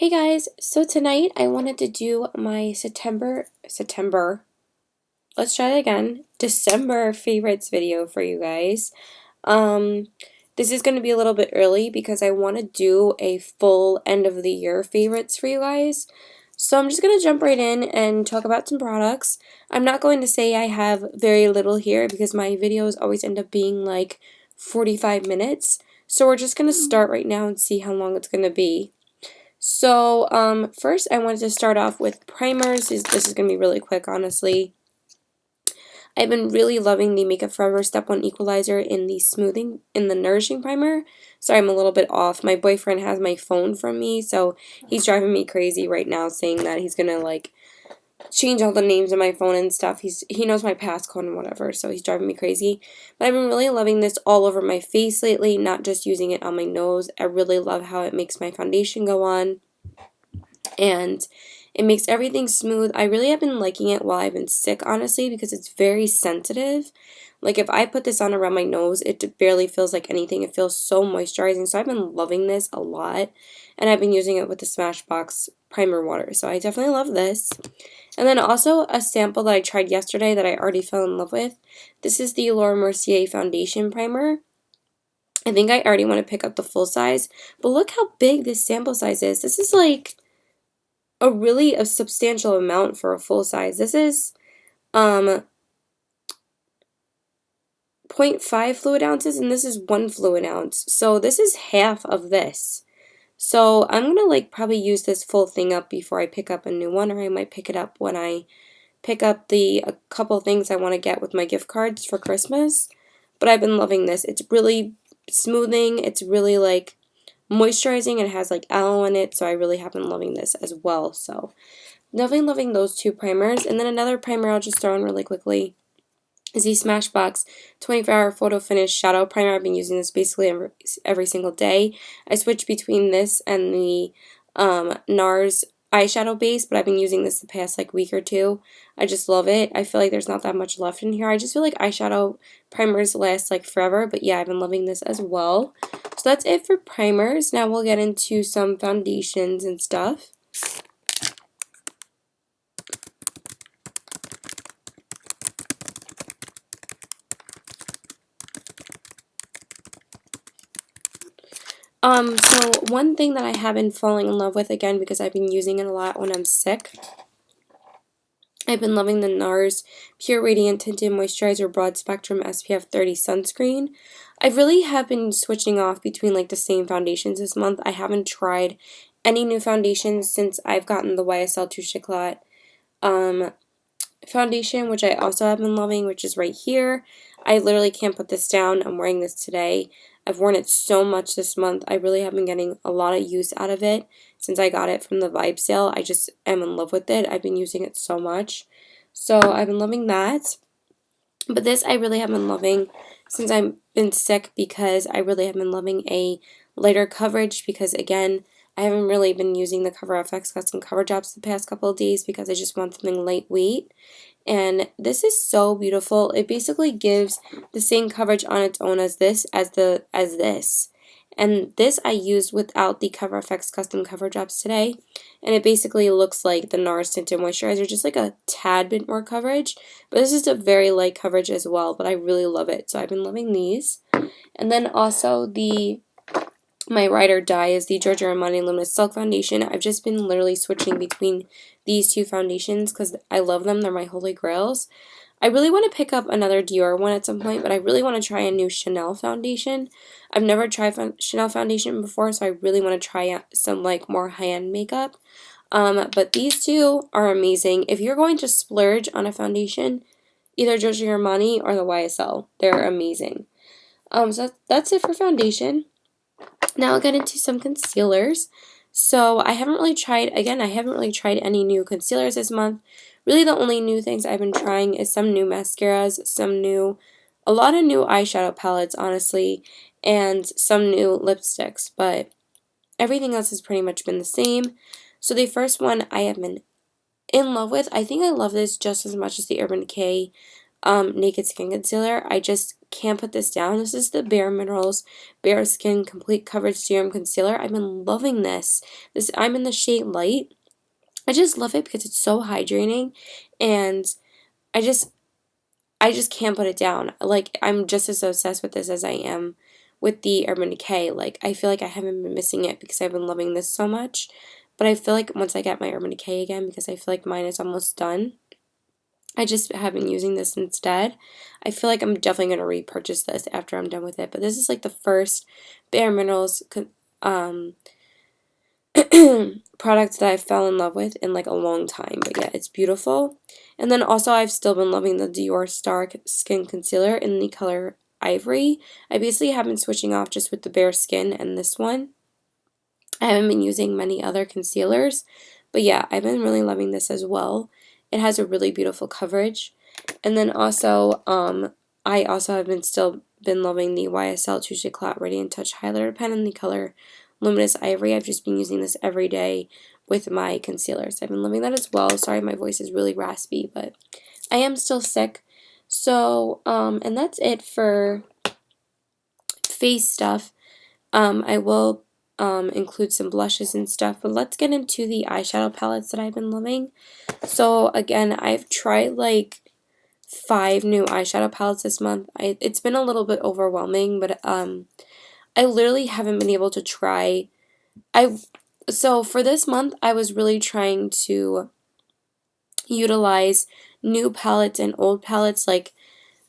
Hey guys, so tonight I wanted to do my let's try that again, December favorites video for you guys. Um, this is going to be a little bit early because I want to do a full end of the year favorites for you guys. So I'm just going to jump right in and talk about some products. I'm not going to say I have very little here because my videos always end up being like 45 minutes. So we're just going to start right now and see how long it's going to be. So, first I wanted to start off with primers. This is going to be really quick, honestly. I've been really loving the Makeup Forever Step 1 Equalizer in the Nourishing Primer. Sorry, I'm a little bit off. My boyfriend has my phone from me, so he's driving me crazy right now saying that he's going to, like, change all the names on my phone and stuff. He knows my passcode and whatever, so he's driving me crazy. But I've been really loving this all over my face lately, not just using it on my nose. I really love how it makes my foundation go on, and it makes everything smooth. I really have been liking it while I've been sick, honestly, because it's very sensitive. Like, if I put this on around my nose, it barely feels like anything. It feels so moisturizing, so I've been loving this a lot, and I've been using it with the Smashbox Primer Water, so I definitely love this. And then also a sample that I tried yesterday that I already fell in love with. This is the Laura Mercier Foundation Primer. I think I already want to pick up the full size, but look how big this sample size is. This is like a substantial amount for a full size. This is zero point 0.5 fluid ounces, and this is 1 fluid ounce. So this is half of this. So I'm going to like probably use this full thing up before I pick up a new one, or I might pick it up when I pick up a couple things I want to get with my gift cards for Christmas. But I've been loving this. It's really smoothing. It's really like moisturizing. It has like aloe in it, so I really have been loving this as well. So definitely loving those two primers. And then another primer I'll just throw in really quickly is the Smashbox 24-Hour Photo Finish Shadow Primer. I've been using this basically every single day. I switch between this and the NARS eyeshadow base, but I've been using this the past like week or two. I just love it. I feel like there's not that much left in here. I just feel like eyeshadow primers last like forever, but yeah, I've been loving this as well. So that's it for primers. Now we'll get into some foundations and stuff. So one thing that I have been falling in love with again because I've been using it a lot when I'm sick, I've been loving the NARS Pure Radiant Tinted Moisturizer Broad Spectrum SPF 30 Sunscreen. I really have been switching off between like the same foundations this month. I haven't tried any new foundations since I've gotten the YSL Touche Éclat foundation, which I also have been loving, which is right here. I literally can't put this down. I'm wearing this today. I've worn it so much this month. I really have been getting a lot of use out of it since I got it from the Vibe sale. I just am in love with it. I've been using it so much. So I've been loving that. But this I really have been loving since I've been sick because I really have been loving a lighter coverage because, again, I haven't really been using the Cover FX Custom Cover Drops the past couple of days because I just want something lightweight. And this is so beautiful. It basically gives the same coverage on its own as this, And this I used without the Cover FX Custom Cover Drops today. And it basically looks like the NARS Tinted Moisturizer, just like a tad bit more coverage. But this is a very light coverage as well, but I really love it. So I've been loving these. And then also my ride or die is the Giorgio Armani Luminous Silk Foundation. I've just been literally switching between these two foundations because I love them. They're my holy grails. I really want to pick up another Dior one at some point, but I really want to try a new Chanel foundation. I've never tried Chanel foundation before, so I really want to try some like more high-end makeup. But these two are amazing. If you're going to splurge on a foundation, either Giorgio Armani or the YSL. They're amazing. So that's it for foundation. Now I'll get into some concealers. So I haven't really tried any new concealers this month. Really the only new things I've been trying is some new mascaras, a lot of new eyeshadow palettes, honestly, and some new lipsticks, but everything else has pretty much been the same. So the first one I have been in love with, I think I love this just as much as the Urban Decay Naked Skin Concealer. I just can't put this down. This is the Bare Minerals Bare Skin Complete Coverage Serum Concealer. I've been loving this. I'm in the shade Light. I just love it because it's so hydrating, and I just can't put it down. Like, I'm just as obsessed with this as I am with the Urban Decay. Like, I feel like I haven't been missing it because I've been loving this so much. But I feel like once I get my Urban Decay again, because I feel like mine is almost done, I just have been using this instead. I feel like I'm definitely going to repurchase this after I'm done with it. But this is like the first Bare Minerals product that I fell in love with in like a long time. But yeah, it's beautiful. And then also I've still been loving the Dior Star Skin Concealer in the color Ivory. I basically have been switching off just with the Bare Skin and this one. I haven't been using many other concealers. But yeah, I've been really loving this as well. It has a really beautiful coverage. And then also, I also have still been loving the YSL Touche Eclat Radiant Touch Highlighter Pen in the color Luminous Ivory. I've just been using this every day with my concealers. I've been loving that as well. Sorry, my voice is really raspy, but I am still sick. So, and that's it for face stuff. I will include some blushes and stuff, but let's get into the eyeshadow palettes that I've been loving. So again, I've tried like 5 new eyeshadow palettes this month. It's been a little bit overwhelming, but I literally haven't been able to try. So for this month, I was really trying to utilize new palettes and old palettes. Like,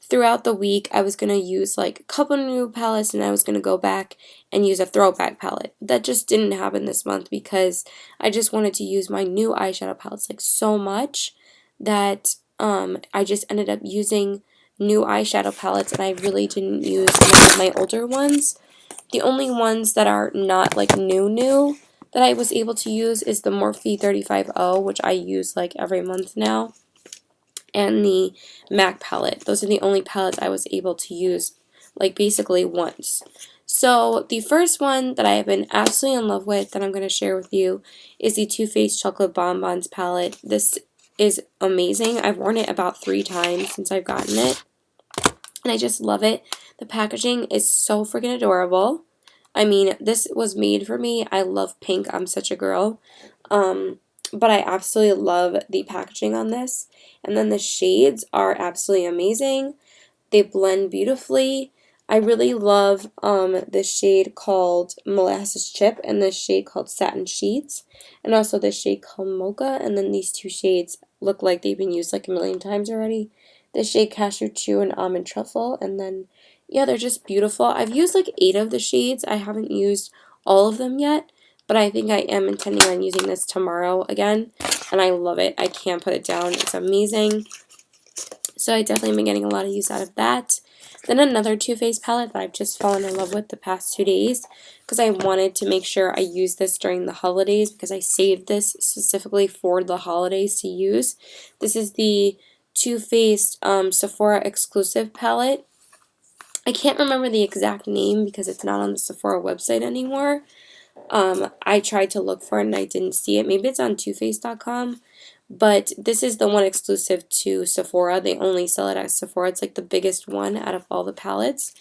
throughout the week, I was going to use like a couple new palettes, and I was going to go back and use a throwback palette. That just didn't happen this month because I just wanted to use my new eyeshadow palettes like so much that I just ended up using new eyeshadow palettes, and I really didn't use any of my older ones. The only ones that are not like new that I was able to use is the Morphe 35O, which I use like every month now, and the MAC palette. Those are the only palettes I was able to use like basically once. So the first one that I have been absolutely in love with that I'm going to share with you is the Too Faced Chocolate Bonbons palette. This is amazing. I've worn it about 3 times since I've gotten it, and I just love it. The packaging is so freaking adorable. I mean, this was made for me. I love pink. I'm such a girl. But I absolutely love the packaging on this. And then the shades are absolutely amazing. They blend beautifully. I really love this shade called Molasses Chip and this shade called Satin Sheets. And also this shade called Mocha. And then these 2 shades look like they've been used like a million times already. This shade Cashew Chew and Almond Truffle. And then, yeah, they're just beautiful. I've used like 8 of the shades. I haven't used all of them yet. But I think I am intending on using this tomorrow again, and I love it. I can't put it down. It's amazing. So I definitely been getting a lot of use out of that. Then another Too Faced palette that I've just fallen in love with the past 2 days because I wanted to make sure I use this during the holidays because I saved this specifically for the holidays to use. This is the Too Faced Sephora exclusive palette. I can't remember the exact name because it's not on the Sephora website anymore. I tried to look for it and I didn't see it. Maybe it's on TooFaced.com, but this is the one exclusive to Sephora. They only sell it at Sephora. It's like the biggest one out of all the palettes,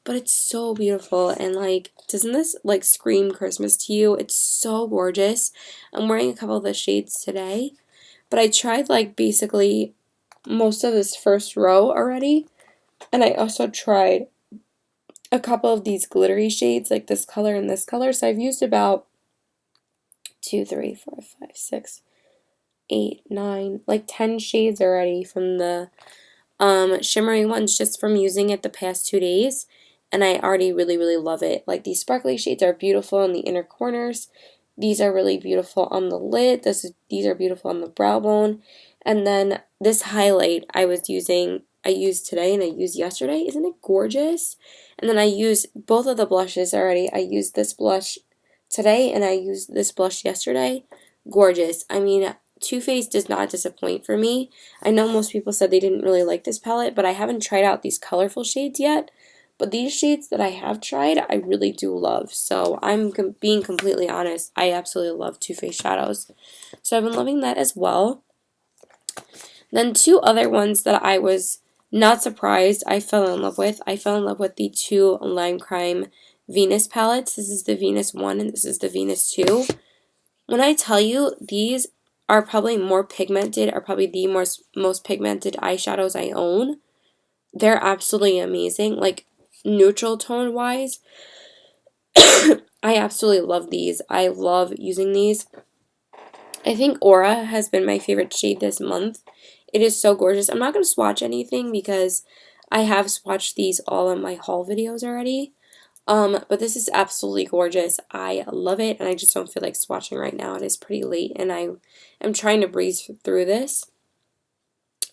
but it's so beautiful, and like, doesn't this like scream Christmas to you? It's so gorgeous. I'm wearing a couple of the shades today, but I tried like basically most of this first row already, and I also tried a couple of these glittery shades, like this color and this color. So I've used about 2, 3, 4, 5, 6, 8, 9, like 10 shades already from the shimmery ones just from using it the past 2 days. And I already really love it. Like, these sparkly shades are beautiful in the inner corners. These are really beautiful on the lid. These are beautiful on the brow bone. And then this highlight I used today and I used yesterday. Isn't it gorgeous? And then I used both of the blushes already. I used this blush today and I used this blush yesterday. Gorgeous. I mean, Too Faced does not disappoint for me. I know most people said they didn't really like this palette, but I haven't tried out these colorful shades yet. But these shades that I have tried, I really do love. So I'm being completely honest. I absolutely love Too Faced shadows. So I've been loving that as well. Then 2 other ones that I was Not surprised, I fell in love with. I fell in love with the two Lime Crime Venus palettes. This is the Venus 1 and this is the Venus 2. When I tell you, these are probably more pigmented, are probably the most pigmented eyeshadows I own. They're absolutely amazing. Like, neutral tone wise, I absolutely love these. I love using these. I think Aura has been my favorite shade this month. It is so gorgeous. I'm not going to swatch anything because I have swatched these all in my haul videos already. But this is absolutely gorgeous. I love it, and I just don't feel like swatching right now. It is pretty late, and I am trying to breeze through this.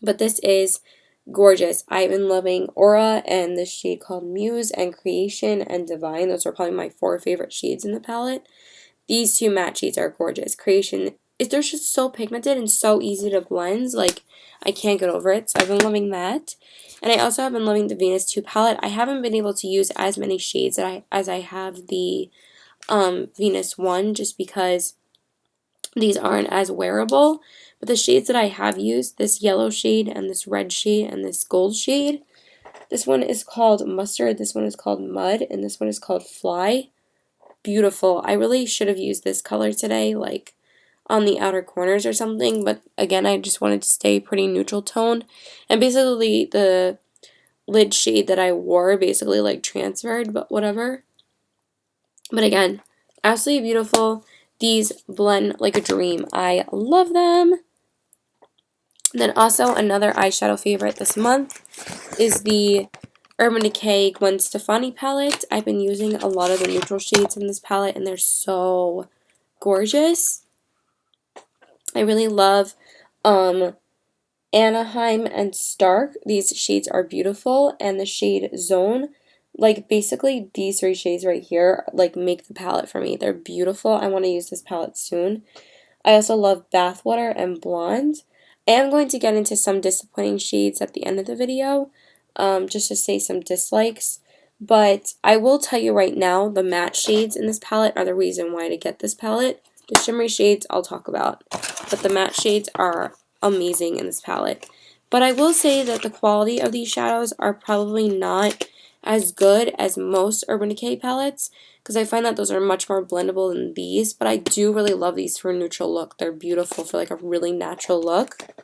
But this is gorgeous. I've been loving Aura and this shade called Muse and Creation and Divine. Those are probably my 4 favorite shades in the palette. These two matte shades are gorgeous. Creation, they're just so pigmented and so easy to blend. Like, I can't get over it. So I've been loving that. And I also have been loving the Venus 2 palette. I haven't been able to use as many shades as I have the Venus 1 just because these aren't as wearable. But the shades that I have used, this yellow shade and this red shade and this gold shade, this one is called Mustard, this one is called Mud, and this one is called Fly. Beautiful. I really should have used this color today, like on the outer corners or something, but again, I just wanted to stay pretty neutral toned. And basically the lid shade that I wore basically like transferred, but whatever. But again, absolutely beautiful. These blend like a dream. I love them. Then also another eyeshadow favorite this month is the Urban Decay Gwen Stefani palette. I've been using a lot of the neutral shades in this palette, and they're so gorgeous. I really love Anaheim and Stark. These shades are beautiful, and the shade Zone, like basically these 3 shades right here, like make the palette for me. They're beautiful. I want to use this palette soon. I also love Bathwater and Blonde. I am going to get into some disappointing shades at the end of the video, just to say some dislikes. But I will tell you right now, the matte shades in this palette are the reason why to get this palette. The shimmery shades I'll talk about, but the matte shades are amazing in this palette. But I will say that the quality of these shadows are probably not as good as most Urban Decay palettes, because I find that those are much more blendable than these, but I do really love these for a neutral look. They're beautiful for like a really natural look.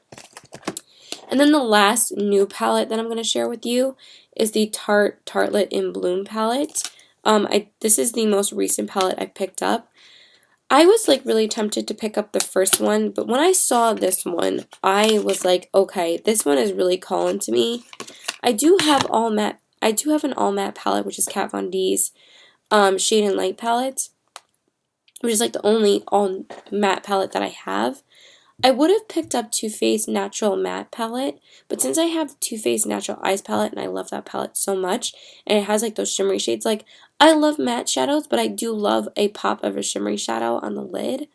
And then the last new palette that I'm going to share with you is the Tartelette in Bloom palette. This is the most recent palette I've picked up. I was like really tempted to pick up the first one, but when I saw this one, I was like, okay, this one is really calling to me. I do have an all matte palette, which is Kat Von D's Shade and Light palette, which is like the only all matte palette that I have. I would have picked up Too Faced Natural Matte palette, but since I have Too Faced Natural Eyes palette, and I love that palette so much, and it has like those shimmery shades, like I love matte shadows, but I do love a pop of a shimmery shadow on the lid.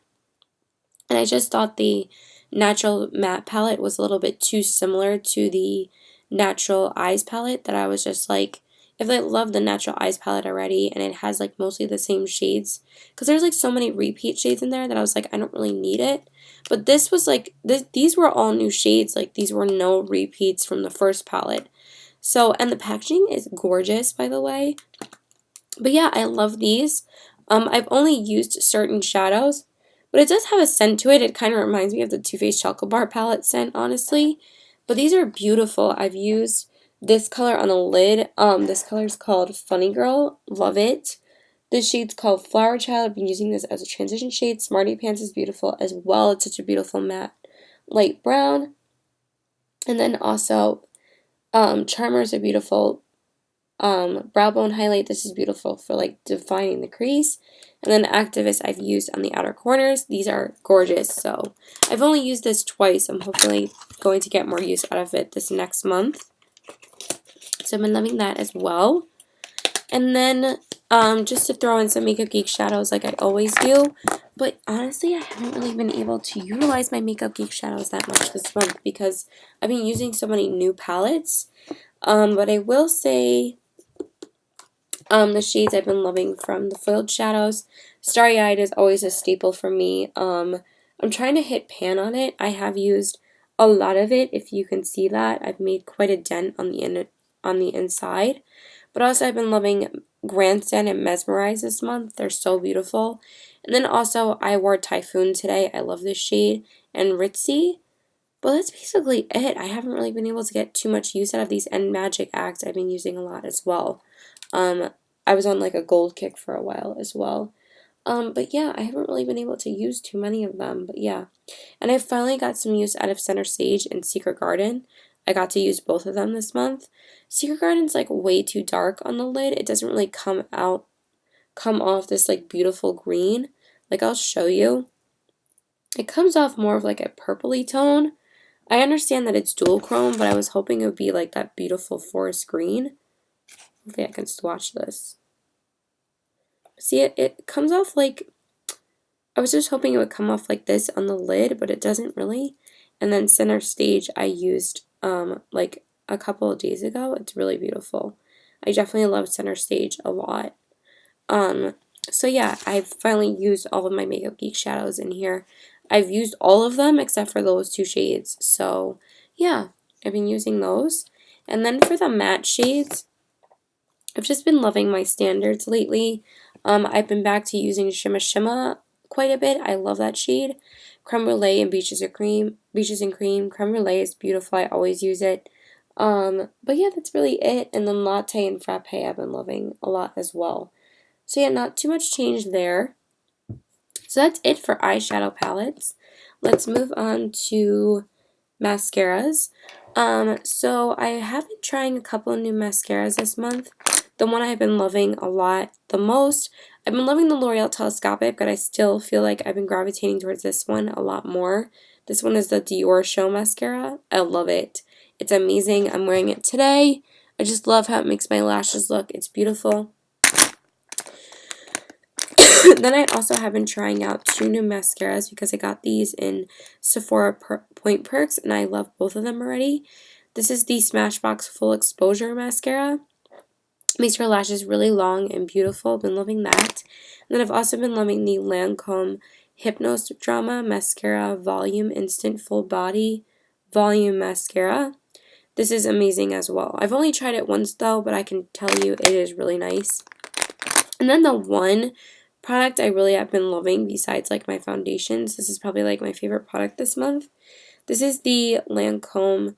And I just thought the Natural Matte palette was a little bit too similar to the Natural Eyes palette, that I was just like, if I love the Natural Eyes palette already and it has like mostly the same shades, because there's like so many repeat shades in there that I was like, I don't really need it. But this was like, these were all new shades, like these were no repeats from the first palette. So, and the packaging is gorgeous, by the way. But yeah, I love these. I've only used certain shadows, but it does have a scent to it. It kind of reminds me of the Too Faced Chocolate Bar palette scent, honestly. But these are beautiful. I've used this color on the lid. This color is called Funny Girl. Love it. This shade's called Flower Child. I've been using this as a transition shade. Smarty Pants is beautiful as well. It's such a beautiful matte light brown. And then also Charmer is a beautiful brow bone highlight. This is beautiful for like defining the crease. And then Activist I've used on the outer corners. These are gorgeous. So I've only used this twice. I'm hopefully going to get more use out of it this next month. So I've been loving that as well. And then just to throw in some Makeup Geek shadows like I always do. But honestly, I haven't really been able to utilize my Makeup Geek shadows that much this month because I've been using so many new palettes. But I will say the shades I've been loving from the foiled shadows. Starry Eyed is always a staple for me. I'm trying to hit pan on it. I have used a lot of it, if you can see that, I've made quite a dent on the inside. But also I've been loving Grandstand and Mesmerize this month. They're so beautiful. And then also I wore Typhoon today. I love this shade. And Ritzy. But that's basically it. I haven't really been able to get too much use out of these End Magic Acts. I've been using a lot as well. I was on like a gold kick for a while as well. But yeah, I haven't really been able to use too many of them. But yeah. And I finally got some use out of Center Stage and Secret Garden. I got to use both of them this month. Secret Garden's like way too dark on the lid. It doesn't really come off this like beautiful green. Like I'll show you. It comes off more of like a purpley tone. I understand that it's dual chrome, but I was hoping it would be like that beautiful forest green. Hopefully I can swatch this. See, it comes off like, I was just hoping it would come off like this on the lid, but it doesn't really. And then Center Stage I used like a couple of days ago. It's really beautiful. I definitely love Center Stage a lot. So yeah, I've finally used all of my Makeup Geek shadows in here. I've used all of them except for those two shades. So yeah, I've been using those. And then for the matte shades, I've just been loving my standards lately. I've been back to using Shimma Shimma quite a bit. I love that shade. Creme Brulee and Beaches and Cream. Creme Brulee is beautiful. I always use it. But yeah, that's really it. And then Latte and Frappe I've been loving a lot as well. So yeah, not too much change there. So that's it for eyeshadow palettes. Let's move on to mascaras. So I have been trying a couple of new mascaras this month. The one I've been loving a lot the most, I've been loving the L'Oreal Telescopic, but I still feel like I've been gravitating towards this one a lot more. This one is the Dior Show Mascara. I love it. It's amazing. I'm wearing it today. I just love how it makes my lashes look. It's beautiful. Then I also have been trying out two new mascaras because I got these in Sephora Point Perks, and I love both of them already. This is the Smashbox Full Exposure Mascara. Makes your lashes really long and beautiful. Been loving that. And then I've also been loving the Lancome Hypnose Drama Mascara Volume Instant Full Body Volume Mascara. This is amazing as well. I've only tried it once though, but I can tell you it is really nice. And then the one product I really have been loving besides like my foundations, this is probably like my favorite product this month. This is the Lancome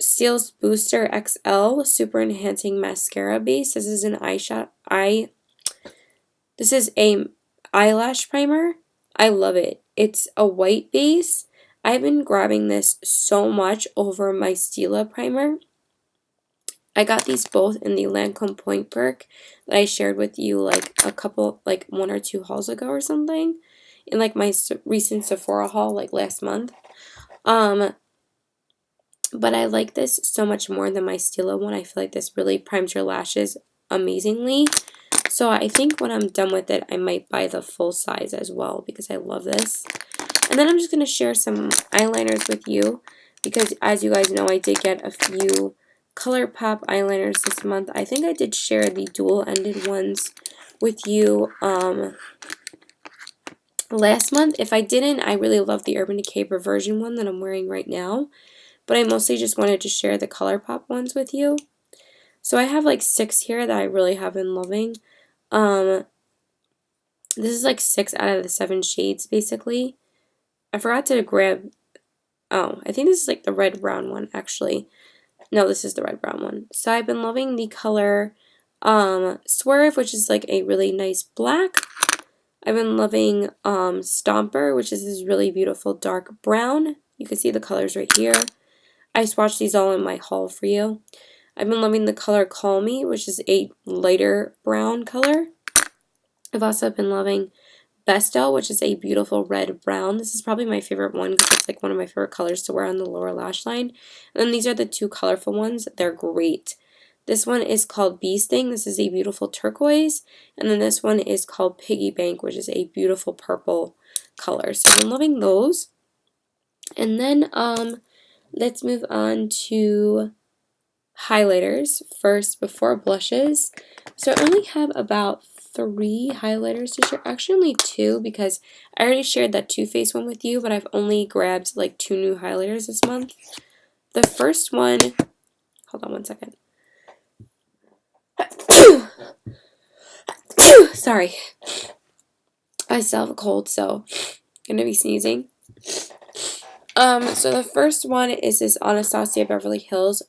Cils Booster XL Super Enhancing Mascara Base. This is an This is a eyelash primer. I love it. It's a white base. I've been grabbing this so much over my Stila primer. I got these both in the Lancome Point Perk that I shared with you like one or two hauls ago or something. In like my recent Sephora haul like last month. But I like this so much more than my Stila one. I feel like this really primes your lashes amazingly. So I think when I'm done with it, I might buy the full size as well because I love this. And then I'm just going to share some eyeliners with you because as you guys know, I did get a few ColourPop eyeliners this month. I think I did share the dual-ended ones with you last month. If I didn't, I really love the Urban Decay Reversion one that I'm wearing right now. But I mostly just wanted to share the ColourPop ones with you. So I have like 6 here that I really have been loving. This is like 6 out of the 7 shades basically. I forgot to grab, oh, I think this is like the red-brown one actually. No, this is the red-brown one. So I've been loving the color Swerve, which is like a really nice black. I've been loving Stomper, which is this really beautiful dark brown. You can see the colors right here. I swatched these all in my haul for you. I've been loving the color Call Me, which is a lighter brown color. I've also been loving Besto, which is a beautiful red-brown. This is probably my favorite one because it's like one of my favorite colors to wear on the lower lash line. And then these are the two colorful ones. They're great. This one is called Bee Sting. This is a beautiful turquoise. And then this one is called Piggy Bank, which is a beautiful purple color. So I've been loving those. And then let's move on to highlighters first before blushes. So I only have about 3 highlighters to share. Actually, only 2 because I already shared that Too Faced one with you, but I've only grabbed like 2 new highlighters this month. The first one, hold on one second. Sorry. I still have a cold, so I'm gonna be sneezing. So the first one is this Anastasia Beverly Hills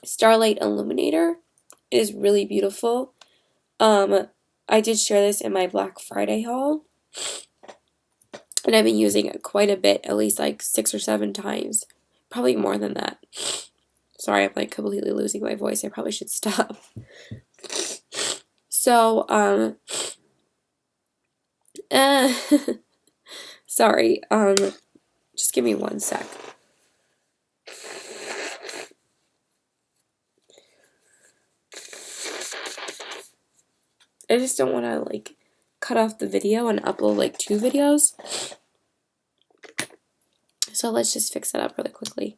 Starlight Illuminator. It is really beautiful. I did share this in my Black Friday haul, and I've been using it quite a bit, at least like 6 or 7 times. Probably more than that. Sorry, I'm like completely losing my voice. I probably should stop. So, sorry, just give me one sec. I just don't want to like cut off the video and upload like 2 videos. So let's just fix that up really quickly.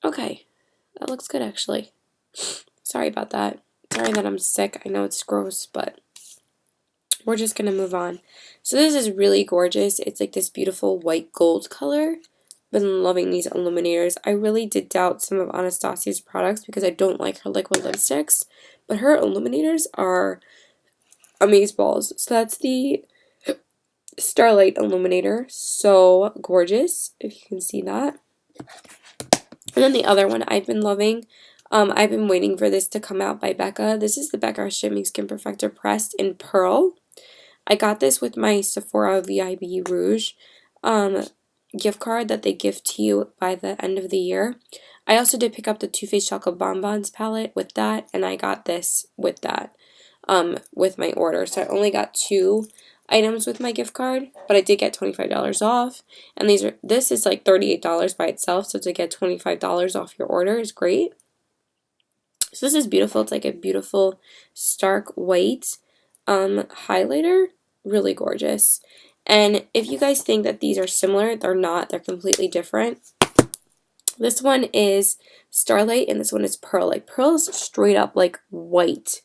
Okay, that looks good actually. Sorry about that. Sorry that I'm sick. I know it's gross, but we're just gonna move on. So this is really gorgeous. It's like this beautiful white gold color. Been loving these illuminators. I really did doubt some of Anastasia's products because I don't like her liquid lipsticks, but her illuminators are amazeballs. So that's the Starlight Illuminator. So gorgeous, if you can see that. And then the other one I've been loving, I've been waiting for this to come out by Becca. This is the Becca Shimming Skin Perfector Pressed in Pearl. I got this with my Sephora VIB Rouge gift card that they gift to you by the end of the year. I also did pick up the Too Faced Chocolate Bonbons palette with that, and I got this with that with my order. So I only got 2 items with my gift card, but I did get $25 off, and this is like $38 by itself, so to get $25 off your order is great. So this is beautiful. It's like a beautiful stark white highlighter, really gorgeous. And if you guys think that these are similar, they're not. They're completely different. This one is Starlight and this one is Pearl. Like Pearl is straight up like white.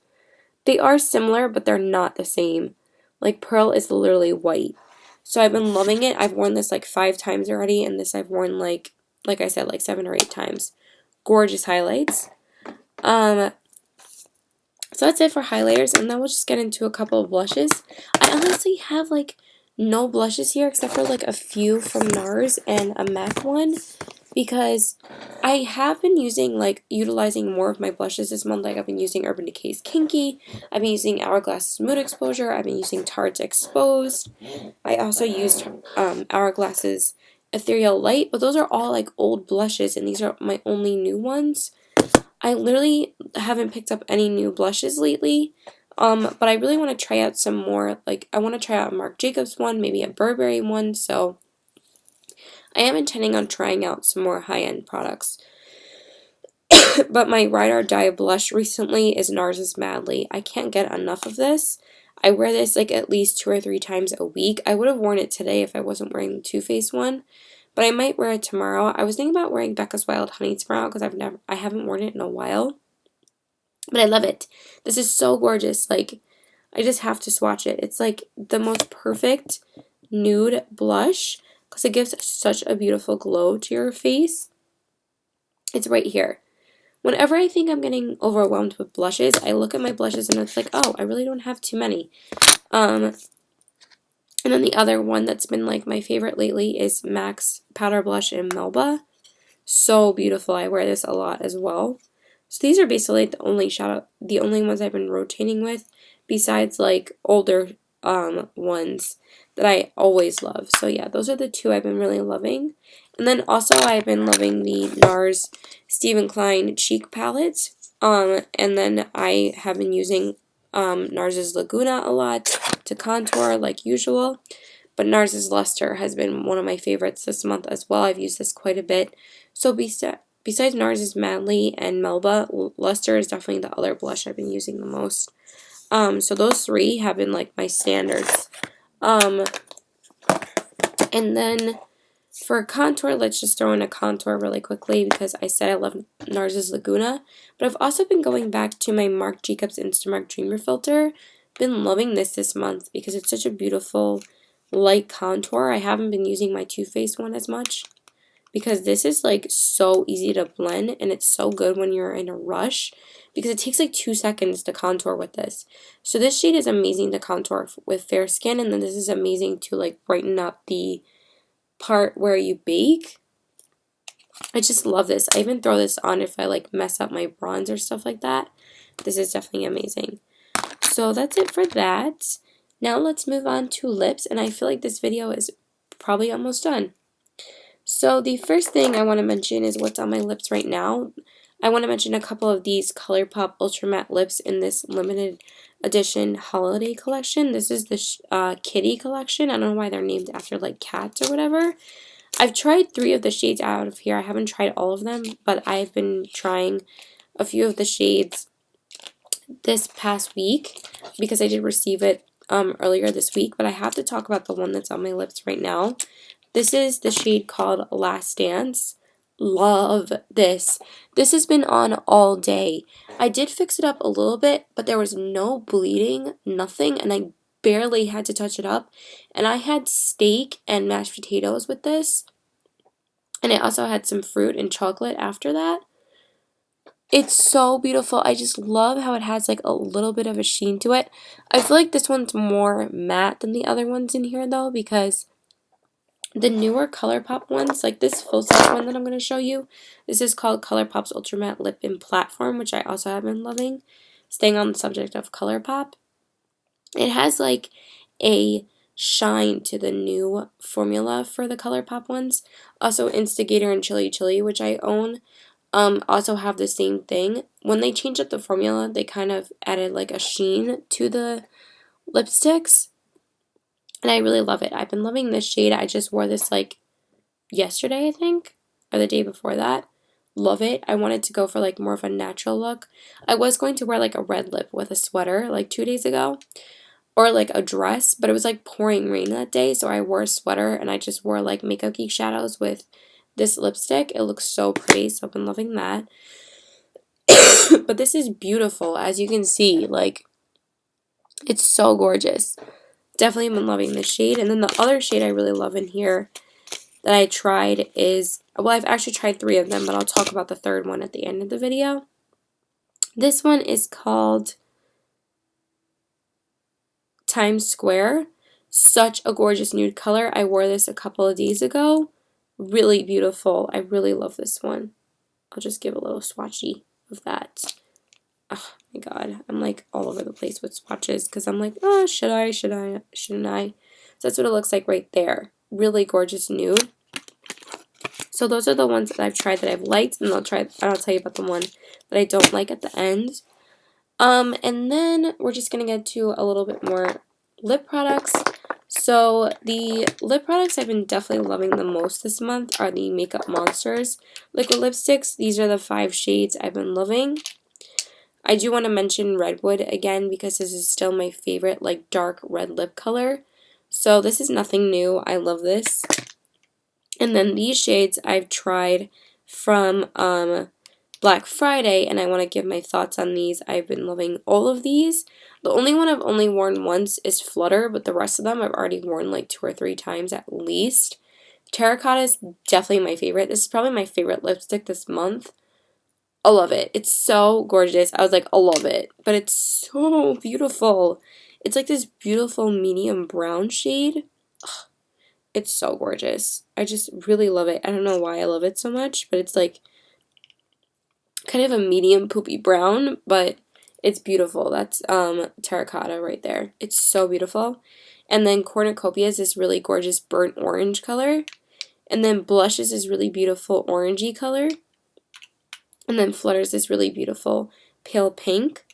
They are similar, but they're not the same. Like Pearl is literally white. So I've been loving it. I've worn this like 5 times already, and this I've worn like I said, like 7 or 8 times. Gorgeous highlights. So that's it for highlighters, and then we'll just get into a couple of blushes. I honestly have like no blushes here except for like a few from NARS and a MAC one, because I have been utilizing more of my blushes this month. Like I've been using Urban Decay's Kinky, I've been using Hourglass's Mood Exposure, I've been using Tarte's Exposed. I also used Hourglass's Ethereal Light, but those are all like old blushes, and these are my only new ones. I literally haven't picked up any new blushes lately, but I really want to try out some more. Like, I want to try out a Marc Jacobs one, maybe a Burberry one, so I am intending on trying out some more high-end products. But my Ride or Die blush recently is NARS's Madly. I can't get enough of this. I wear this like at least 2 or 3 times a week. I would have worn it today if I wasn't wearing the Too Faced one, but I might wear it tomorrow. I was thinking about wearing Becca's Wild Honey tomorrow because I haven't worn it in a while. But I love it. This is so gorgeous. Like, I just have to swatch it. It's like the most perfect nude blush because it gives such a beautiful glow to your face. It's right here. Whenever I think I'm getting overwhelmed with blushes, I look at my blushes and it's like, oh, I really don't have too many. And then the other one that's been like my favorite lately is MAC's Powder Blush in Melba. So beautiful. I wear this a lot as well. So these are basically the only ones I've been rotating with, besides like older ones that I always love. So yeah, those are the 2 I've been really loving. And then also I've been loving the NARS Stephen Klein cheek palettes. And then I have been using NARS's Laguna a lot to contour like usual. But NARS's Luster has been one of my favorites this month as well. I've used this quite a bit. So besides NARS's Madly and Melba, Luster is definitely the other blush I've been using the most. So those three have been like my standards. And then for contour, let's just throw in a contour really quickly because I said I love NARS's Laguna. But I've also been going back to my Marc Jacobs Instamark Dreamer filter. Been loving this month because it's such a beautiful light contour. I haven't been using my Too Faced one as much because this is like so easy to blend and it's so good when you're in a rush because it takes like 2 seconds to contour with this. So this shade is amazing to contour with fair skin, and then this is amazing to like brighten up the part where you bake. I just love this. I even throw this on if I like mess up my bronze or stuff like that. This is definitely amazing. So that's it for that. Now let's move on to lips, and I feel like this video is probably almost done. So the first thing I want to mention is what's on my lips right now. I want to mention a couple of these ColourPop Ultra Matte lips in this limited edition holiday collection. This is the Kitty collection. I don't know why they're named after like cats or whatever. I've tried 3 of the shades out of here. I haven't tried all of them, but I've been trying a few of the shades this past week because I did receive it earlier this week, but I have to talk about the one that's on my lips right now. This is the shade called Last Dance. Love this. This has been on all day. I did fix it up a little bit, but there was no bleeding, nothing, and I barely had to touch it up. And I had steak and mashed potatoes with this, and I also had some fruit and chocolate after that. It's so beautiful. I just love how it has like a little bit of a sheen to it. I feel like this one's more matte than the other ones in here though, because the newer ColourPop ones, like this full-size one that I'm going to show you, this is called ColourPop's Ultra Matte Lip in Platform, which I also have been loving. Staying on the subject of ColourPop, it has like a shine to the new formula for the ColourPop ones. Also, Instigator and Chili Chili, which I own, also have the same thing. When they changed up the formula, they kind of added like a sheen to the lipsticks. And I really love it. I've been loving this shade. I just wore this like yesterday, I think, or the day before that. Love it. I wanted to go for like more of a natural look. I was going to wear like a red lip with a sweater like 2 days ago, or like a dress, but it was like pouring rain that day, so I wore a sweater and I just wore like Makeup Geek shadows with this lipstick. It looks so pretty, so I've been loving that. But this is beautiful, as you can see. Like, it's so gorgeous. Definitely been loving this shade. And then the other shade I really love in here that I tried is, well, I've actually tried 3 of them, but I'll talk about the third one at the end of the video. This one is called Times Square. Such a gorgeous nude color. I wore this a couple of days ago. Really beautiful. I really love this one. I'll just give a little swatchy of that. Oh my god, I'm like all over the place with swatches because I'm like, oh, shouldn't I? So that's what it looks like right there. Really gorgeous nude. So those are the ones that I've tried that I've liked, and I'll tell you about the one that I don't like at the end. And then we're just gonna get to a little bit more lip products. So the lip products I've been definitely loving the most this month are the Makeup Monsters liquid lipsticks. These are the 5 shades I've been loving. I do want to mention Redwood again because this is still my favorite like dark red lip color. So this is nothing new. I love this. And then these shades I've tried from Black Friday, and I want to give my thoughts on these. I've been loving all of these. The only one I've only worn once is Flutter, but the rest of them I've already worn like 2 or 3 times at least. Terracotta is definitely my favorite. This is probably my favorite lipstick this month. I love it. It's so gorgeous. I was like, I love it. But it's so beautiful. It's like this beautiful medium brown shade. Ugh, it's so gorgeous. I just really love it. I don't know why I love it so much, but it's like kind of a medium poopy brown, but it's beautiful. That's Terracotta right there. It's so beautiful. And then Cornucopia is this really gorgeous burnt orange color. And then Blush is this really beautiful orangey color. And then Flutter is this really beautiful pale pink.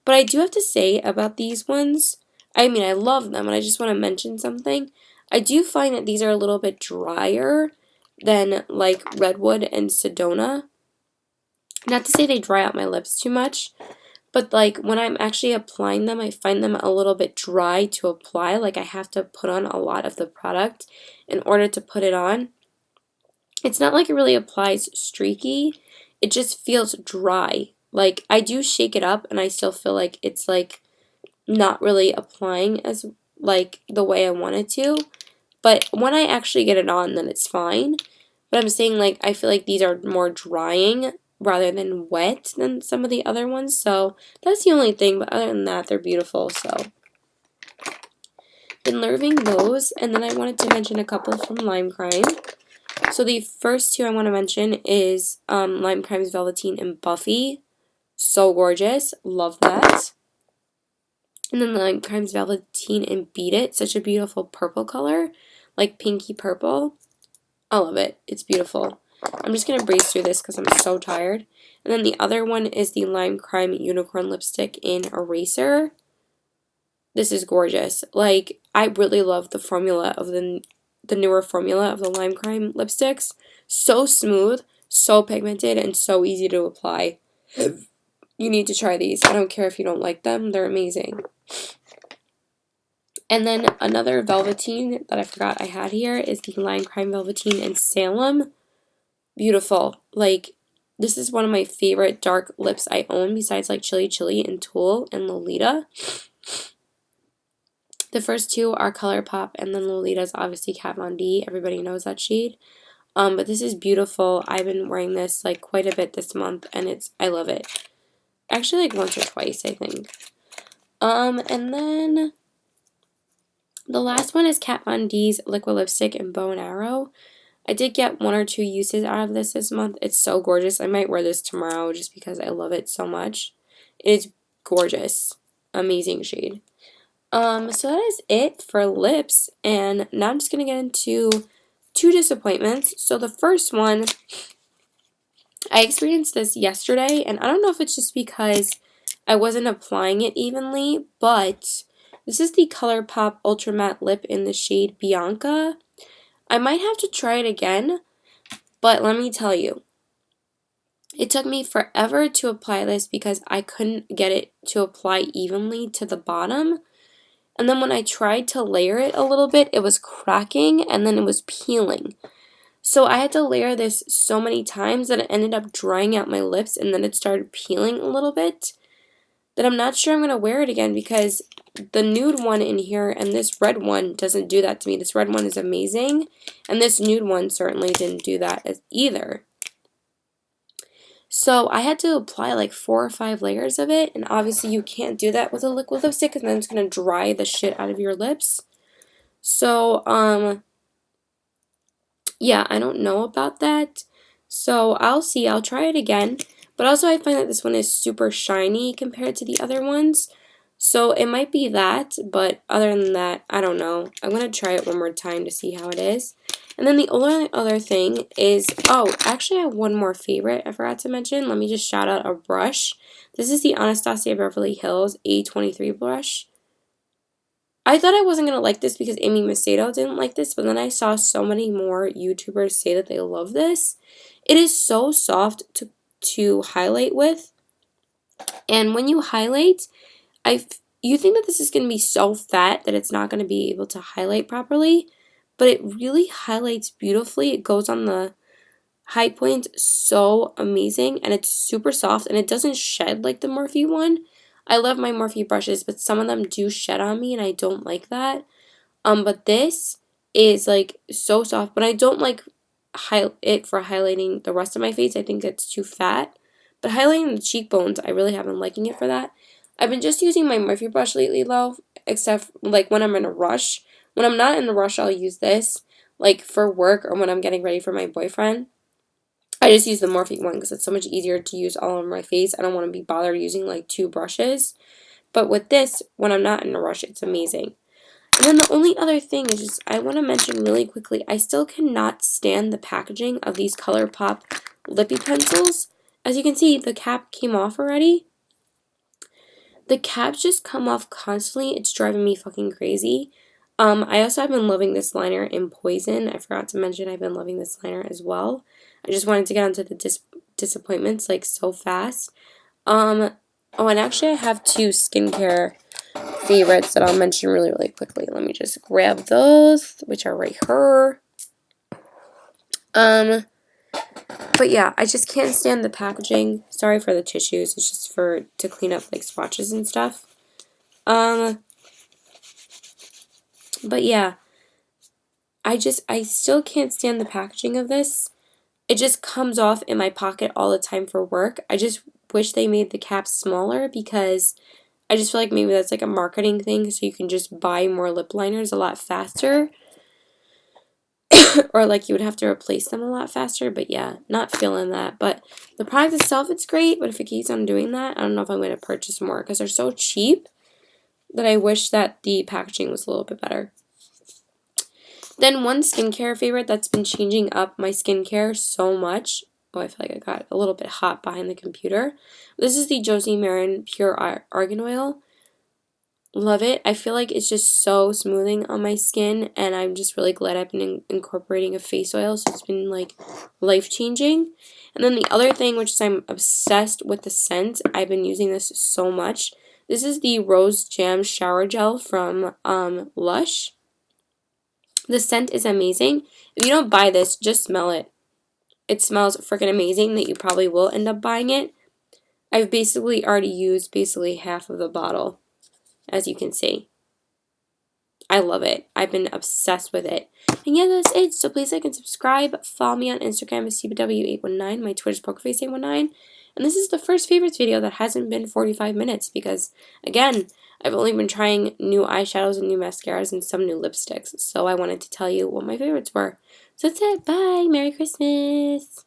But I do have to say about these ones, I mean, I love them, and I just want to mention something. I do find that these are a little bit drier than like Redwood and Sedona. Not to say they dry out my lips too much, but like when I'm actually applying them, I find them a little bit dry to apply. Like I have to put on a lot of the product in order to put it on. It's not like it really applies streaky. It just feels dry. Like I do shake it up and I still feel like it's like not really applying as like the way I want it to. But when I actually get it on, then it's fine. But I'm saying like I feel like these are more drying rather than wet than some of the other ones. So that's the only thing. But other than that, they're beautiful. So been loving those. And then I wanted to mention a couple from Lime Crime. So the first two I want to mention is Lime Crime's Velveteen and Buffy. So gorgeous. Love that. And then Lime Crime's Velveteen and Beat It. Such a beautiful purple color. Like pinky purple. I love it. It's beautiful. I'm just going to breeze through this because I'm so tired. And then the other one is the Lime Crime Unicorn Lipstick in Eraser. This is gorgeous. Like, I really love the formula of the newer formula of the Lime Crime lipsticks. So smooth, so pigmented, and so easy to apply. You need to try these. I don't care if you don't like them. They're amazing. And then another Velveteen that I forgot I had here is the Lime Crime Velveteen in Salem. Beautiful. Like, this is one of my favorite dark lips I own besides like Chili Chili and Tulle and Lolita. The first two are ColourPop, and then Lolita's obviously Kat Von D. Everybody knows that shade. But this is beautiful. I've been wearing this like quite a bit this month, and I love it. Actually, like once or twice, I think. And then the last one is Kat Von D's Liquid Lipstick in Bow and Arrow. I did get 1 or 2 uses out of this month. It's so gorgeous. I might wear this tomorrow just because I love it so much. It's gorgeous. Amazing shade. So that is it for lips, and now I'm just going to get into 2 disappointments. So the first one, I experienced this yesterday, and I don't know if it's just because I wasn't applying it evenly, but this is the ColourPop Ultra Matte Lip in the shade Bianca. I might have to try it again, but let me tell you, it took me forever to apply this because I couldn't get it to apply evenly to the bottom. And then when I tried to layer it a little bit, it was cracking and then it was peeling. So I had to layer this so many times that it ended up drying out my lips and then it started peeling a little bit. That I'm not sure I'm going to wear it again because the nude one in here and this red one doesn't do that to me. This red one is amazing, and this nude one certainly didn't do that either. So I had to apply like 4 or 5 layers of it, and obviously you can't do that with a liquid lipstick because then it's going to dry the shit out of your lips. So, yeah, I don't know about that. So I'll see. I'll try it again. But also I find that this one is super shiny compared to the other ones. So it might be that, but other than that, I don't know. I'm going to try it one more time to see how it is. And then the only other thing is, oh, actually I have one more favorite I forgot to mention. Let me just shout out a brush. This is the Anastasia Beverly Hills A23 brush. I thought I wasn't going to like this because Amy Macedo didn't like this, but then I saw so many more YouTubers say that they love this. It is so soft to highlight with, and when you highlight, you think that this is going to be so fat that it's not going to be able to highlight properly, but it really highlights beautifully. It goes on the high point so amazing, and it's super soft, and it doesn't shed like the Morphe one. I love my Morphe brushes, but some of them do shed on me, and I don't like that. But this is like so soft, but I don't like it for highlighting the rest of my face. I think it's too fat. But highlighting the cheekbones, I really haven't liking it for that. I've been just using my Morphe brush lately, though, except like when I'm in a rush. When I'm not in a rush, I'll use this, like for work or when I'm getting ready for my boyfriend. I just use the Morphe one because it's so much easier to use all on my face. I don't want to be bothered using like 2 brushes. But with this, when I'm not in a rush, it's amazing. And then the only other thing is just I want to mention really quickly, I still cannot stand the packaging of these ColourPop lippy pencils. As you can see, the cap came off already. The caps just come off constantly. It's driving me fucking crazy. I also have been loving this liner in Poison. I forgot to mention I've been loving this liner as well. I just wanted to get onto the disappointments like so fast. Oh, and actually I have two skincare favorites that I'll mention really, really quickly. Let me just grab those, which are right here. But yeah, I just can't stand the packaging. Sorry for the tissues. It's just to clean up like swatches and stuff. But yeah, I still can't stand the packaging of this. It just comes off in my pocket all the time for work. I just wish they made the caps smaller because I just feel like maybe that's like a marketing thing so you can just buy more lip liners a lot faster. Or like you would have to replace them a lot faster, but yeah, not feeling that. But the product itself, it's great, but if it keeps on doing that, I don't know if I'm going to purchase more because they're so cheap that I wish that the packaging was a little bit better. Then one skincare favorite that's been changing up my skincare so much. Oh, I feel like I got a little bit hot behind the computer. This is the Josie Maran Pure Argan Oil. Love it. I feel like it's just so smoothing on my skin, and I'm just really glad I've been incorporating a face oil, so it's been like life-changing. And then the other thing, which is I'm obsessed with the scent. I've been using this so much. This is the Rose Jam Shower Gel from Lush. The scent is amazing. If you don't buy this, just smell it. It smells freaking amazing that you probably will end up buying it. I've basically already used half of the bottle, as you can see. I love it. I've been obsessed with it. And yeah, that's it. So please like and subscribe. Follow me on Instagram as CBW819. My Twitter's PokerFace819. And this is the first favorites video that hasn't been 45 minutes because, again, I've only been trying new eyeshadows and new mascaras and some new lipsticks. So I wanted to tell you what my favorites were. So that's it. Bye. Merry Christmas.